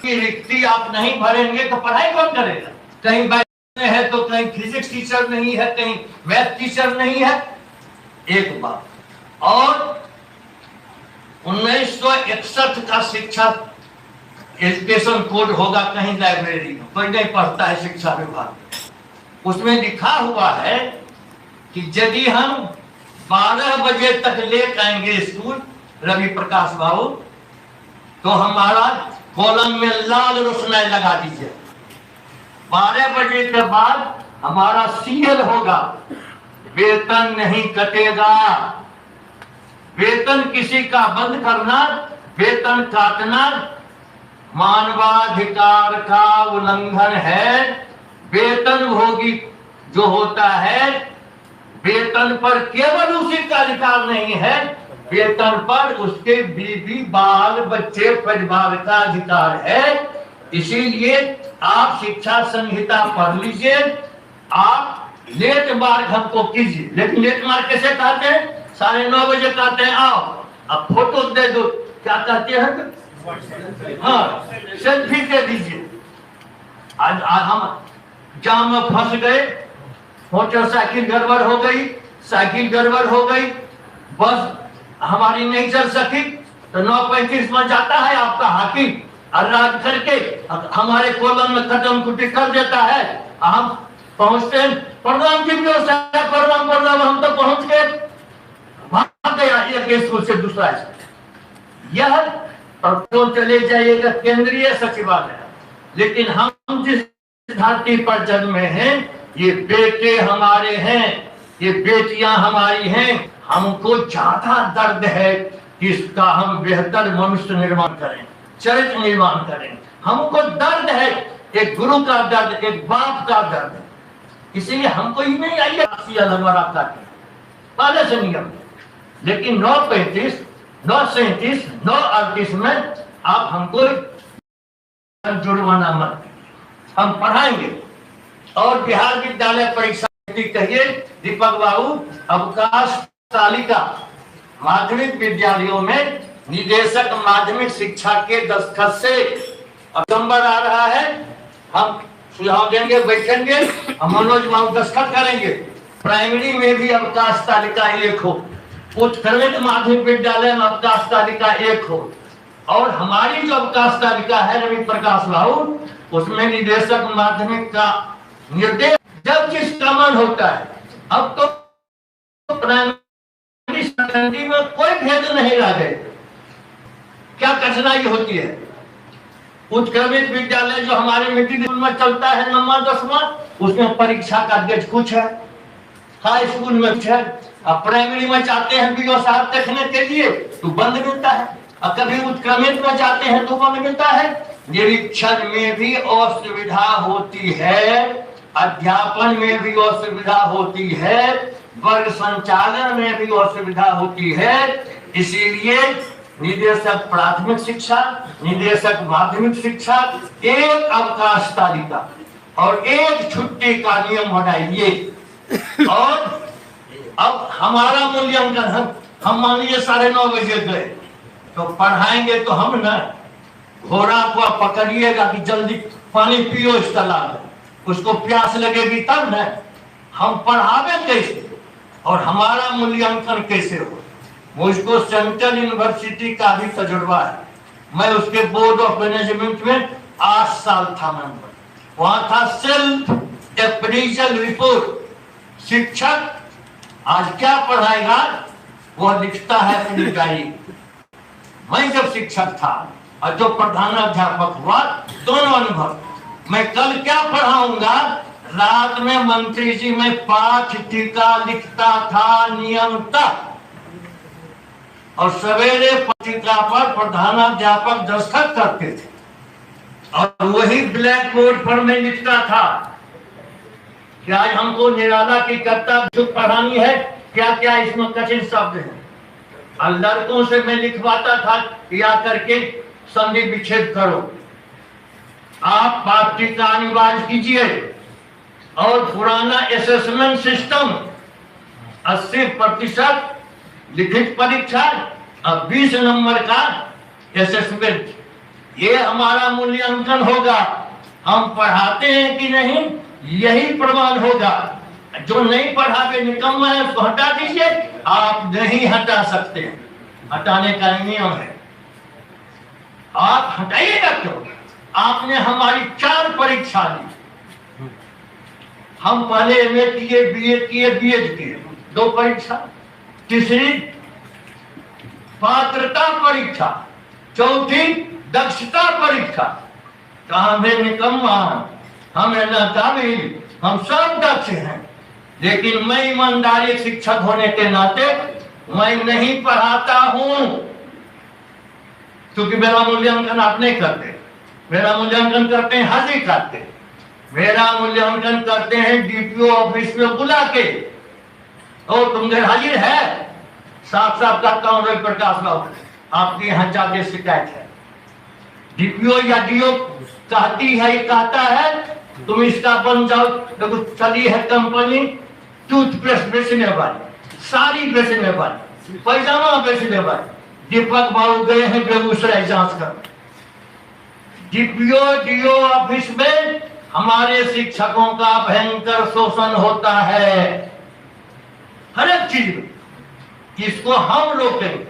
की रिक्ति आप नहीं भरेंगे तो पढ़ाई कौन करेगा? कहीं बायोलॉजी है तो कहीं फिजिक्स टीचर नहीं है, कहीं मैथ टीचर नहीं है। एक बात और 1961 का शिक्षा एजुकेशन कोड होगा कहीं लाइब्रेरी में, कोई नहीं पढ़ता है शिक्षा विभाग। उसमें लिखा हुआ है कि यदि हम 12 बजे तक लेट आएंगे स्कूल रवि प्रकाश बाबू, तो हमारा कॉलम में लाल रोशनाई लगा दीजिए। 12 बजे के बाद हमारा सीएल होगा, वेतन नहीं कटेगा। वेतन किसी का बंद करना, वेतन काटना मानवाधिकार का उल्लंघन है। वेतन भोगी जो होता है, वेतन पर केवल उसी का अधिकार नहीं है, वेतन पर उसके बीवी बाल बच्चे परिवार का अधिकार है। इसीलिए आप शिक्षा संहिता पढ़ लीजिए, आप लेट मार्क हमको कीजिए। लेकिन लेट मार्क कैसे कहते हैं? 9:30 बजे कहते हैं आओ, अब फोटो दे दो, क्या कहते हैं? हाँ, सेल्फी दे दीजिए। आज हम जाम में फंस गए, मोटरसाइकिल गड़बड़ हो गई, साइकिल गड़बड़ हो गई, बस हमारी नहीं चल सकी, तो 9:35 में जाता है आपका हाकिम और रात करके हमारे कॉलम में कदम कुटी कर देता है। हम पहुंचते हैं, प्रणाम की व्यवस्था, प्रणाम प्रणाम, हम तो पहुंच गए, भाग गया एक स्कूल से दूसरा स्कूल। यह तो चले जाइएगा केंद्रीय सचिवालय, लेकिन हम जिस धरती पर जन्मे हैं, ये बेटे हमारे हैं, ये बेटियां हमारी हैं। हमको ज्यादा दर्द है कि इसका हम बेहतर मनुष्य निर्माण करें, चरित्र निर्माण करें। हमको दर्द है, एक गुरु का दर्द, एक बाप का दर्द है। इसीलिए हमको ही नहीं आइए पहले से नियम, लेकिन 9:35, 9:37, 9:38 में आप हमको जुर्माना मत, हम पढ़ाएंगे। और बिहार विद्यालय परीक्षा कहिए दीपक बाबू, अवकाश तालिका माध्यमिक विद्यालयों में निदेशक माध्यमिक शिक्षा के दस्तखत से नंबर आ रहा है, हम सुझाव देंगे, बैठेंगे, हम मनोज बाबू दस्तखत करेंगे। प्राइमरी में भी अवकाश तालिका 1 हो, उत्कृष्ट माध्यमिक विद्यालय में अवकाश तालिका 1 हो, और हमारी जो अवकाश तालिका है रवि प्रकाश बाबू, उसमें निदेशक माध्यमिक का निर्देश जब जिसका मन होता है। अब तो प्राइमरी सेकेंडरी में कोई भेद नहीं रह गए। क्या कठिनाई होती है? उत्क्रमित विद्यालय जो हमारे मिडिल स्कूल में चलता है 9वां 10वां, उसमें परीक्षा का डेट कुछ है, हाई स्कूल में कुछ है। अब प्राइमरी में जाते हैं बीओ साहब देखने के लिए तो बंद मिलता है, और कभी उत्क्रमित में जाते हैं तो बंद मिलता है। निरीक्षण में भी असुविधा होती है, अध्यापन में भी असुविधा होती है, वर्ग संचालन में भी असुविधा होती है। इसीलिए निदेशक प्राथमिक शिक्षा, निदेशक माध्यमिक शिक्षा, एक अवकाश तालिका और एक छुट्टी का नियम बनाइए। और अब हमारा मूल्यांकन, हम मान लीजिए 9:30 बजे गए तो पढ़ाएंगे, तो हम ना घोड़ा को पकड़िएगा कि जल्दी पानी पियो इस तालाब में, उसको प्यास लगेगी तब न हम पढ़ावे कैसे और हमारा मूल्यांकन कैसे हो। मुझको सेंट्रल यूनिवर्सिटी का भी तजुर्बा है, मैं उसके बोर्ड ऑफ मैनेजमेंट में 8 साल था मेंबर, वहां था सेल्फ अप्रेजल रिपोर्ट। शिक्षक आज क्या पढ़ाएगा वह लिखता है अपनी डायरी। मैं जब शिक्षक था और जो प्रधानाध्यापक हुआ, दोनों अनुभव। मैं कल क्या पढ़ाऊंगा, रात में मंत्री जी में पाठ टीका लिखता था नियमतः, और सवेरे पत्रिका पर प्रधानाध्यापक दस्तखत करते थे, और वही ब्लैक बोर्ड पर मैं लिखता था कि आज हमको निराला की कविता पढ़ानी है, क्या क्या इसमें कठिन शब्द है। और लड़कों से मैं लिखवाता था या करके संधि विच्छेद करो, आप पाठ्यक्रम अनिवार्य कीजिए। और पुराना असेसमेंट सिस्टम 80% लिखित परीक्षा और 20 नंबर का असेसमेंट, ये हमारा मूल्यांकन होगा, हम पढ़ाते हैं कि नहीं, यही प्रमाण होगा। जो नहीं पढ़ा के निकम्मा है उसको हटा दीजिए, आप नहीं हटा सकते, हटाने का नियम है। आप हटाइएगा क्यों? आपने हमारी 4 परीक्षा ली, हम पहले एमए किए, बीए किए, बीएड किए, 2 परीक्षा, तीसरी पात्रता परीक्षा, चौथी दक्षता परीक्षा। कहा मैं निकम्मा, हमें न काबिल, हम सब दक्ष हैं, लेकिन मैं ईमानदारी शिक्षक होने के नाते मैं नहीं पढ़ाता हूं, क्योंकि मेरा मूल्यांकन आप नहीं करते। मेरा मूल्यांकन करते हैं हाजिर करते, मेरा मूल्यांकन करते हैं डीपीओ ऑफिस में बुला के, और तुम गैर हाजिर है, साफ साफ कहता हूं रवि प्रकाश बाबू, आपके यहाँ जाके शिकायत है। डीपीओ या डीओ कहती है, कहता है तुम इसका बन जाओ, देखो चली है कंपनी टूथपेस्ट बेचने वाली, साड़ी बेचने वाली, पैजामा बेचने वाली, दीपक बाबू गए हैं बेगूसराय जांच कर। डीपीओ डीओ ऑफिस में हमारे शिक्षकों का भयंकर शोषण होता है, हर एक चीज में। इसको हम रोकेंगे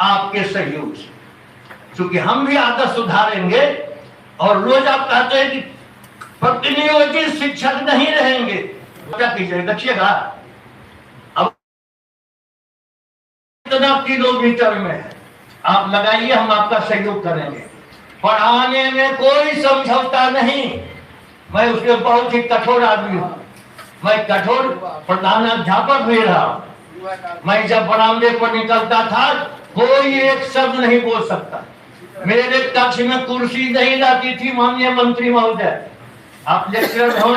आपके सहयोग से, क्योंकि हम भी आदत सुधारेंगे। और रोज आप कहते हैं कि प्रतिनियोजित शिक्षक नहीं रहेंगे, क्या कीजिए, देखिएगा अब इतना किलोमीटर में है, आप लगाइए, हम आपका सहयोग करेंगे। पढ़ाने में कोई समझौता नहीं, मैं उसके बहुत ही कठोर आदमी हूं, मैं कठोर प्रधानाध्यापक भी रहा। मैं जब बरामदे पर निकलता था कोई एक शब्द नहीं बोल सकता, मेरे कक्ष में कुर्सी नहीं लाती थी माननीय मंत्री महोदय, आप लेक्चरर हो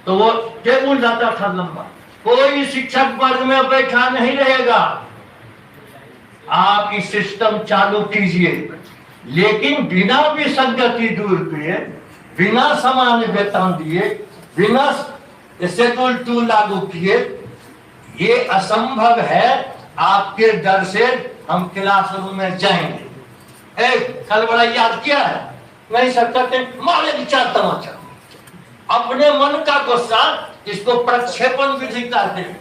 तो वो टेबल जाता था लंबा, कोई शिक्षक वर्ग में बैठा नहीं रहेगा। आप इस सिस्टम चालू कीजिए, लेकिन बिना विसंगति दूर किए, बिना समान वेतन दिए, बिना शेड्यूल 2 लागू किए, ये असंभव है। आपके डर से हम क्लासरूम में जाएंगे। कल बड़ा याद किया है, नहीं सकता मारे 4 तमाचा, अपने मन का गुस्सा, इसको प्रक्षेपण विधि कहते हैं।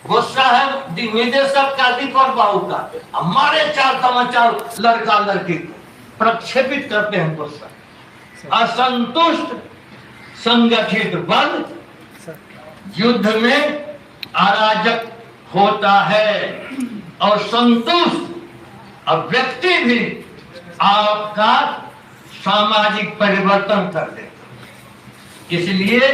गुस्सा है निदेशक का, दीपक बाबू का, हमारे 4 तमाचा लड़का लड़की को प्रक्षेपित करते हैं गुस्सा। असंतुष्ट संगठित बल युद्ध में अराजक होता है, और संतुष्ट अब व्यक्ति भी आपका सामाजिक परिवर्तन कर देता। इसलिए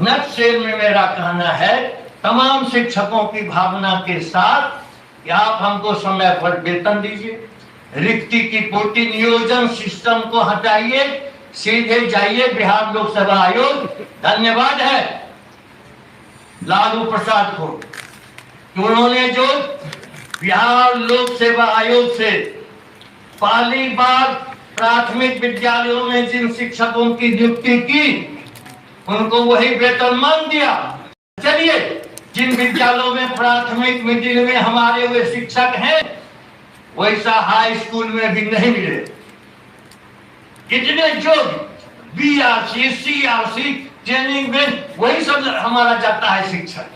नक्शे में मेरा कहना है तमाम शिक्षकों की भावना के साथ कि आप हमको समय पर वेतन दीजिए, रिक्ति की पूर्ति नियोजन सिस्टम को हटाइए, सीधे जाइए बिहार लोक सेवा आयोग। धन्यवाद है लालू प्रसाद को, उन्होंने जो बिहार लोक सेवा आयोग से पहली बार प्राथमिक विद्यालयों में जिन शिक्षकों की नियुक्ति की, उनको वही वेतनमान दिया। चलिए, जिन विद्यालयों में प्राथमिक मिडिल में हमारे वे शिक्षक हैं, वैसा हाई स्कूल में भी नहीं मिले। कितने जो बीआरसी सीआरसी ट्रेनिंग में वही सब हमारा जाता है शिक्षक,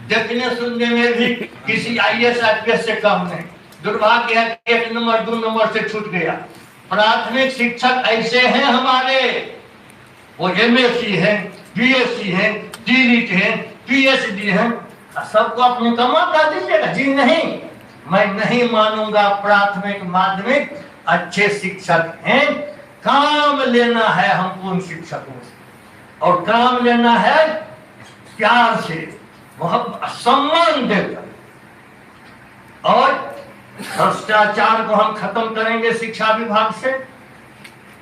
देखने सुनने में भी किसी आईएएस आईपीएस से कम नहीं। दुर्भाग्य है कि 1 नंबर 2 नंबर से छूट गया। प्राथमिक शिक्षक ऐसे हैं हमारे, वो एमएससी है, बीएससी है, डीलिट है, पीएचडी है, सबको अपने कमा कर दीजिएगा जी। नहीं, मैं नहीं मानूंगा। प्राथमिक माध्यमिक अच्छे शिक्षक हैं, काम लेना है हमको उन शिक्षकों से, और काम लेना है प्यार से, मोहब्बत सम्मान देकर। और भ्रष्टाचार को हम खत्म करेंगे शिक्षा विभाग से,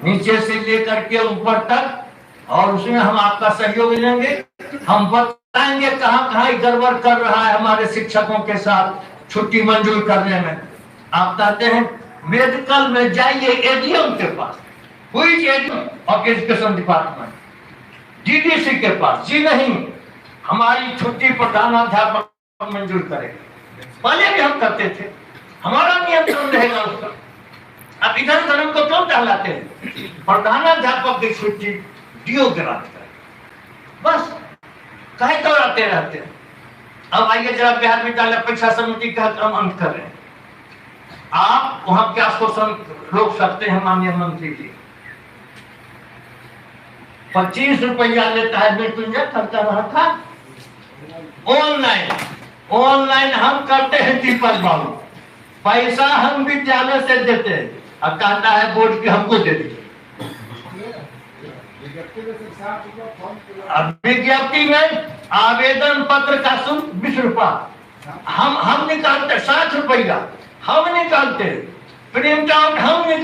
नीचे से लेकर के ऊपर तक, और उसमें हम आपका सहयोग लेंगे। हम बताएंगे कहां कहां गड़बड़ कर रहा है हमारे शिक्षकों के साथ छुट्टी मंजूर करने में। आप कहते हैं मेडिकल में जाइए एडीएम के पास, हुई ADM of education department, DDC के पास, जी नहीं, हमारी छुट्टी प्रधानाध्यापक मंजूर करेगा। पहले भी हम करते थे, हमारा नियंत्रण रहेगा उसका। अब इधर उधर हमको क्यों टहलाते हैं? प्रधानाध्यापक की छुट्टी डीओ ग्रांट करें, बस कहीं दौड़ाते रहते हैं। अब आइए जरा बिहार विद्यालय परीक्षा समिति का हम अंत कर रहे हैं। आप वहां क्या शोषण रोक सकते हैं माननीय मंत्री जी? 25 रुपया लेता है मृत्युंजय, खर्चा रहा था। ऑनलाइन हम करते हैं दीपक बाबू, पैसा हम विद्यालय से देते हैं और कहता है बोर्ड के हमको दे दीजिए। अब विज्ञप्ति में आवेदन पत्र का शुल्क 20 रुपया हम निकालते, 60 रुपया हम निकालते, प्रिंट आउट हम निकालते।